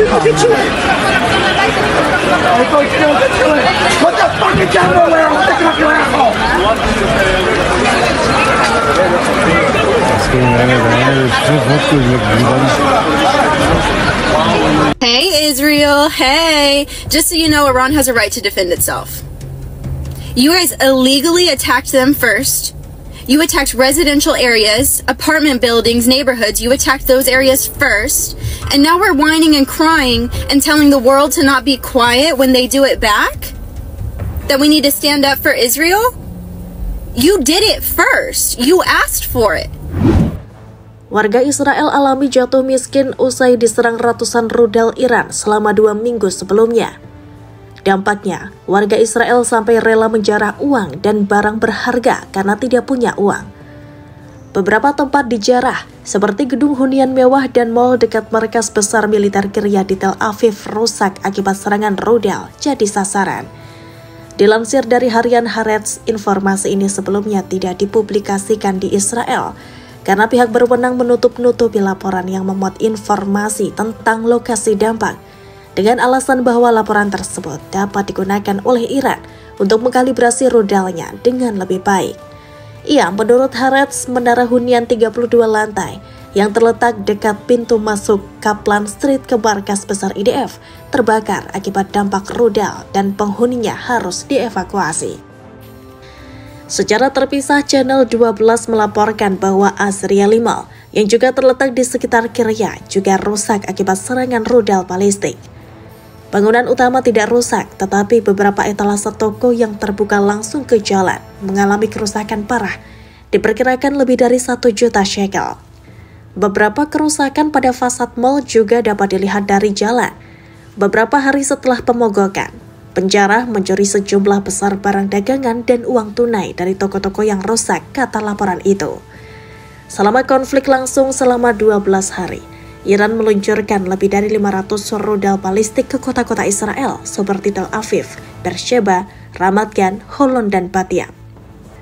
Look at you! Put the fucking camera away or I'll stick it up your asshole! Hey Israel, hey! Just so you know, Iran has a right to defend itself. You guys illegally attacked them first. You attacked residential areas, apartment buildings, neighborhoods. You attacked those areas first. And now we're whining and crying and telling the world to not be quiet when they do it back? That we need to stand up for Israel? You did it first. You asked for it. Warga Israel alami jatuh miskin usai diserang ratusan rudal Iran selama 2 minggu sebelumnya. Dampaknya, warga Israel sampai rela menjarah uang dan barang berharga karena tidak punya uang. Beberapa tempat dijarah, seperti gedung hunian mewah dan mal dekat markas besar militer Kiryat di Tel Aviv rusak akibat serangan rudal jadi sasaran. Dilansir dari harian Haaretz, informasi ini sebelumnya tidak dipublikasikan di Israel karena pihak berwenang menutup-nutupi laporan yang memuat informasi tentang lokasi dampak dengan alasan bahwa laporan tersebut dapat digunakan oleh Iran untuk mengkalibrasi rudalnya dengan lebih baik. Menurut Haaretz, menara hunian 32 lantai yang terletak dekat pintu masuk Kaplan Street ke markas besar IDF terbakar akibat dampak rudal dan penghuninya harus dievakuasi. Secara terpisah, Channel 12 melaporkan bahwa Azrieli Mall yang juga terletak di sekitar Kiryat juga rusak akibat serangan rudal balistik. Bangunan utama tidak rusak, tetapi beberapa etalase toko yang terbuka langsung ke jalan mengalami kerusakan parah, diperkirakan lebih dari 1 juta shekel. Beberapa kerusakan pada fasad mall juga dapat dilihat dari jalan. Beberapa hari setelah pemogokan, penjara mencuri sejumlah besar barang dagangan dan uang tunai dari toko-toko yang rusak, kata laporan itu. Selama konflik langsung selama 12 hari, Iran meluncurkan lebih dari 500 rudal balistik ke kota-kota Israel seperti Tel Aviv, Beersheba, Ramat Gan, Holon, dan Bat Yam.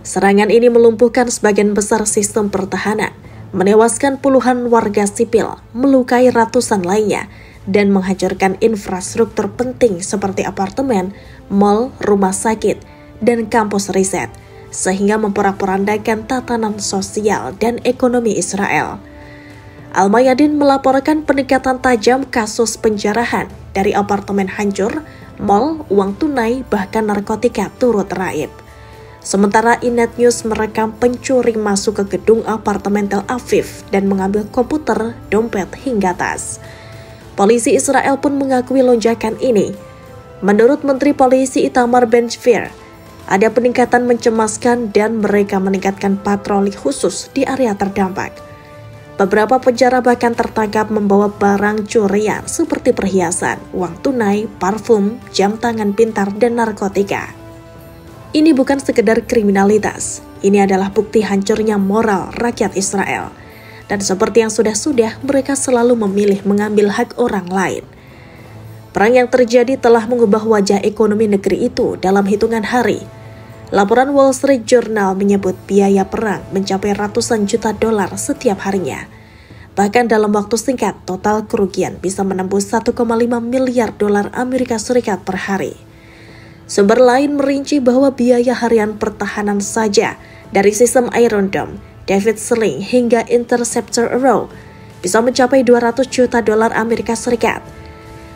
Serangan ini melumpuhkan sebagian besar sistem pertahanan, menewaskan puluhan warga sipil, melukai ratusan lainnya, dan menghancurkan infrastruktur penting seperti apartemen, mal, rumah sakit, dan kampus riset, sehingga memporak-porandakan tatanan sosial dan ekonomi Israel. Al-Mayadin melaporkan peningkatan tajam kasus penjarahan dari apartemen hancur, mal, uang tunai, bahkan narkotika turut raib. Sementara Inet News merekam pencuri masuk ke gedung apartemen Tel Aviv dan mengambil komputer, dompet, hingga tas. Polisi Israel pun mengakui lonjakan ini. Menurut Menteri Polisi Itamar Ben-Gvir, ada peningkatan mencemaskan dan mereka meningkatkan patroli khusus di area terdampak. Beberapa penjara bahkan tertangkap membawa barang curian seperti perhiasan, uang tunai, parfum, jam tangan pintar, dan narkotika. Ini bukan sekedar kriminalitas, ini adalah bukti hancurnya moral rakyat Israel. Dan seperti yang sudah-sudah, mereka selalu memilih mengambil hak orang lain. Perang yang terjadi telah mengubah wajah ekonomi negeri itu dalam hitungan hari. Laporan Wall Street Journal menyebut biaya perang mencapai ratusan juta dolar setiap harinya. Bahkan dalam waktu singkat, total kerugian bisa menembus 1,5 miliar dolar Amerika Serikat per hari. Sumber lain merinci bahwa biaya harian pertahanan saja dari sistem Iron Dome, David Sling hingga Interceptor Arrow bisa mencapai 200 juta dolar Amerika Serikat.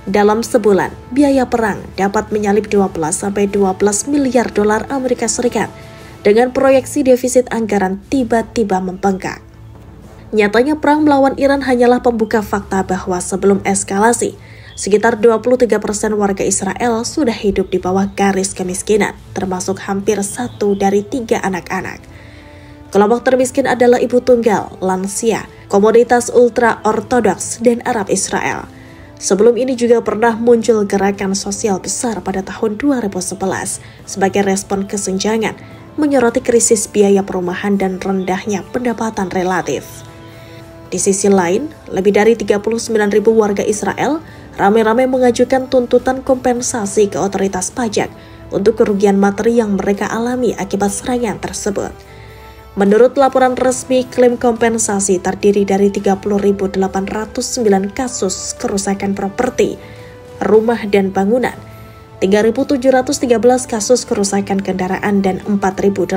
Dalam sebulan, biaya perang dapat menyalip 12-12 miliar dolar Amerika Serikat dengan proyeksi defisit anggaran tiba-tiba membengkak. Nyatanya perang melawan Iran hanyalah pembuka fakta bahwa sebelum eskalasi, sekitar 23% warga Israel sudah hidup di bawah garis kemiskinan, termasuk hampir 1 dari 3 anak-anak. Kelompok termiskin adalah ibu tunggal, lansia, komunitas ultra-ortodoks, dan Arab Israel. Sebelum ini juga pernah muncul gerakan sosial besar pada tahun 2011 sebagai respon kesenjangan, menyoroti krisis biaya perumahan dan rendahnya pendapatan relatif. Di sisi lain, lebih dari 39.000 warga Israel ramai-ramai mengajukan tuntutan kompensasi ke otoritas pajak untuk kerugian materi yang mereka alami akibat serangan tersebut. Menurut laporan resmi, klaim kompensasi terdiri dari 30.809 kasus kerusakan properti, rumah dan bangunan, 3.713 kasus kerusakan kendaraan, dan 4.085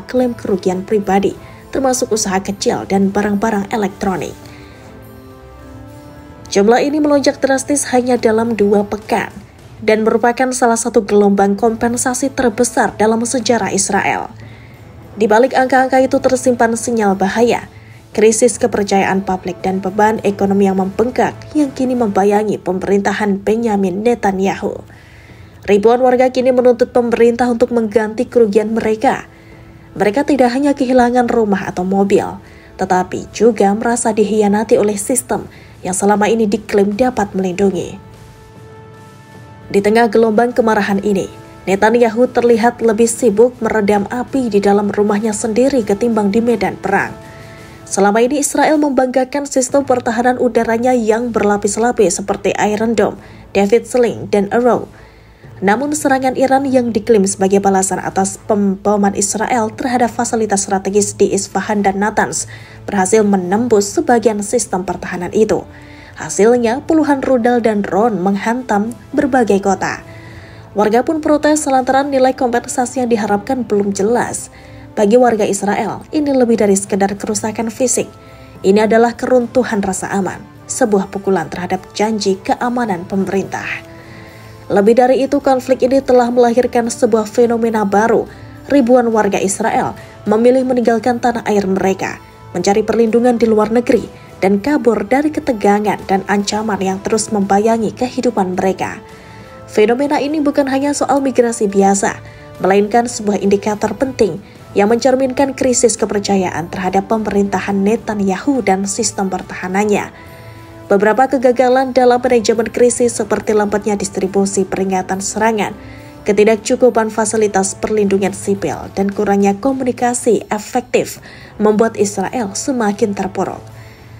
klaim kerugian pribadi, termasuk usaha kecil dan barang-barang elektronik. Jumlah ini melonjak drastis hanya dalam 2 pekan dan merupakan salah satu gelombang kompensasi terbesar dalam sejarah Israel. Di balik angka-angka itu tersimpan sinyal bahaya, krisis kepercayaan publik dan beban ekonomi yang membengkak yang kini membayangi pemerintahan Benyamin Netanyahu. Ribuan warga kini menuntut pemerintah untuk mengganti kerugian mereka. Mereka tidak hanya kehilangan rumah atau mobil, tetapi juga merasa dikhianati oleh sistem yang selama ini diklaim dapat melindungi. Di tengah gelombang kemarahan ini, Netanyahu terlihat lebih sibuk meredam api di dalam rumahnya sendiri ketimbang di medan perang. Selama ini Israel membanggakan sistem pertahanan udaranya yang berlapis-lapis seperti Iron Dome, David Sling, dan Arrow. Namun serangan Iran yang diklaim sebagai balasan atas pemboman Israel terhadap fasilitas strategis di Isfahan dan Natanz berhasil menembus sebagian sistem pertahanan itu. Hasilnya puluhan rudal dan drone menghantam berbagai kota. Warga pun protes lantaran nilai kompensasi yang diharapkan belum jelas. Bagi warga Israel, ini lebih dari sekedar kerusakan fisik. Ini adalah keruntuhan rasa aman, sebuah pukulan terhadap janji keamanan pemerintah. Lebih dari itu, konflik ini telah melahirkan sebuah fenomena baru. Ribuan warga Israel memilih meninggalkan tanah air mereka, mencari perlindungan di luar negeri, dan kabur dari ketegangan dan ancaman yang terus membayangi kehidupan mereka. Fenomena ini bukan hanya soal migrasi biasa, melainkan sebuah indikator penting yang mencerminkan krisis kepercayaan terhadap pemerintahan Netanyahu dan sistem pertahanannya. Beberapa kegagalan dalam manajemen krisis seperti lambatnya distribusi peringatan serangan, ketidakcukupan fasilitas perlindungan sipil, dan kurangnya komunikasi efektif membuat Israel semakin terpuruk.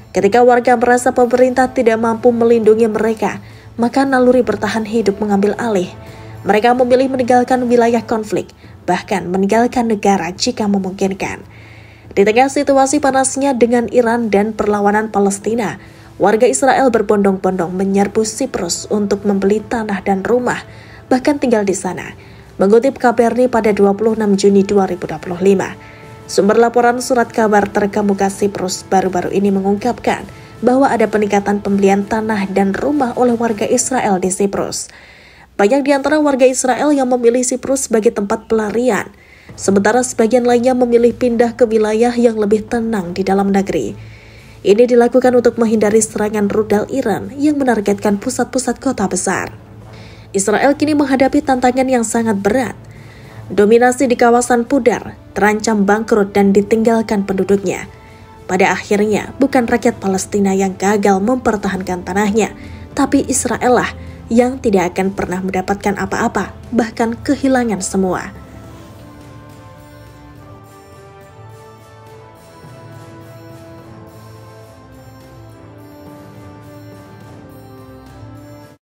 Ketika warga merasa pemerintah tidak mampu melindungi mereka, maka naluri bertahan hidup mengambil alih. Mereka memilih meninggalkan wilayah konflik, bahkan meninggalkan negara jika memungkinkan. Di tengah situasi panasnya dengan Iran dan perlawanan Palestina, warga Israel berbondong-bondong menyerbu Siprus untuk membeli tanah dan rumah, bahkan tinggal di sana. Mengutip KBRI pada 26 Juni 2025, sumber laporan surat kabar terkemuka Siprus baru-baru ini mengungkapkan bahwa ada peningkatan pembelian tanah dan rumah oleh warga Israel di Siprus. Banyak di antara warga Israel yang memilih Siprus sebagai tempat pelarian, sementara sebagian lainnya memilih pindah ke wilayah yang lebih tenang di dalam negeri. Ini dilakukan untuk menghindari serangan rudal Iran yang menargetkan pusat-pusat kota besar. Israel kini menghadapi tantangan yang sangat berat. Dominasi di kawasan pudar, terancam bangkrut dan ditinggalkan penduduknya. Pada akhirnya, bukan rakyat Palestina yang gagal mempertahankan tanahnya, tapi Israel lah yang tidak akan pernah mendapatkan apa-apa, bahkan kehilangan semua.